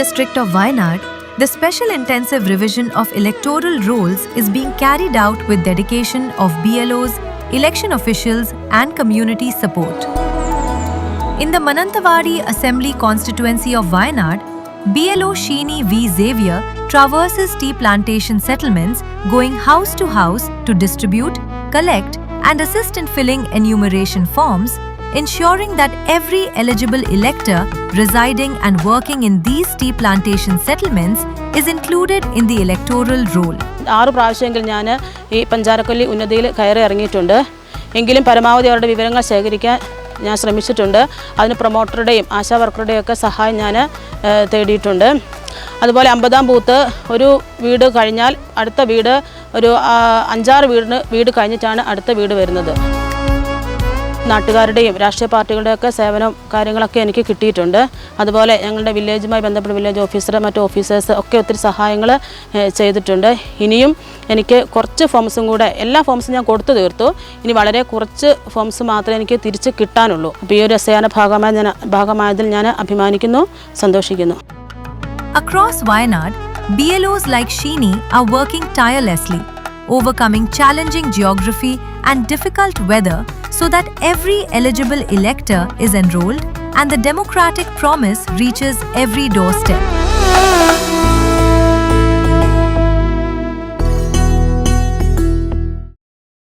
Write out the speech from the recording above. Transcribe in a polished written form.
district of Wayanad, the special intensive revision of electoral rolls is being carried out with dedication of BLOs, election officials and community support. In the Mananthavadi Assembly constituency of Wayanad, BLO Sheeni V. Xavier traverses tea plantation settlements, going house to house to distribute, collect and assist in filling enumeration forms, ensuring that every eligible elector residing and working in these tea plantation settlements is included in the electoral roll. 6 പ്രാവശ്യമെങ്കിൽ ഞാൻ ഈ പഞ്ചാരക്കൊല്ലി ഉന്നതിയിൽ കയറി ഇറങ്ങിയിട്ടുണ്ട്. എങ്കിലും പരമാവധി അവരുടെ വിവരങ്ങൾ ശേഖരിക്കാൻ ഞാൻ ശ്രമിച്ചിട്ടുണ്ട്. അതിന് പ്രൊമോട്ടറുടെയും ആശാ വർക്കറുടെയും ഒക്കെ സഹായം ഞാൻ തേടിയിട്ടുണ്ട്. അതുപോലെ 50-ാം ബൂത്ത് ഒരു വീട് കഴിഞ്ഞാൽ അടുത്ത വീട് ഒരു 5-6 വീട് കഴിഞ്ഞിട്ടാണ് അടുത്ത വീട് വരുന്നത്. നാട്ടുകാരുടെയും രാഷ്ട്രീയ പാർട്ടികളുടെയൊക്കെ സേവനം കാര്യങ്ങളൊക്കെ എനിക്ക് കിട്ടിയിട്ടുണ്ട്. അതുപോലെ ഞങ്ങളുടെ വില്ലേജുമായി ബന്ധപ്പെട്ട വില്ലേജ് ഓഫീസർ മറ്റു ഓഫീസേഴ്സ് ഒക്കെ ഒത്തിരി സഹായങ്ങൾ ചെയ്തിട്ടുണ്ട്. ഇനിയും എനിക്ക് കുറച്ച് ഫോംസും കൂടെ എല്ലാ ഫോംസും ഞാൻ കൊടുത്തു തീർത്തു. ഇനി വളരെ കുറച്ച് ഫോംസ് മാത്രമേ എനിക്ക് തിരിച്ച് കിട്ടാനുള്ളൂ. അപ്പോൾ ഈ ഒരു അസേന ഭാഗമായതിൽ ഞാൻ അഭിമാനിക്കുന്നു, സന്തോഷിക്കുന്നു. Across Wayanad, BLOs like Sheeni are working tirelessly, overcoming challenging geography and difficult weather so that every eligible elector is enrolled and the democratic promise reaches every doorstep.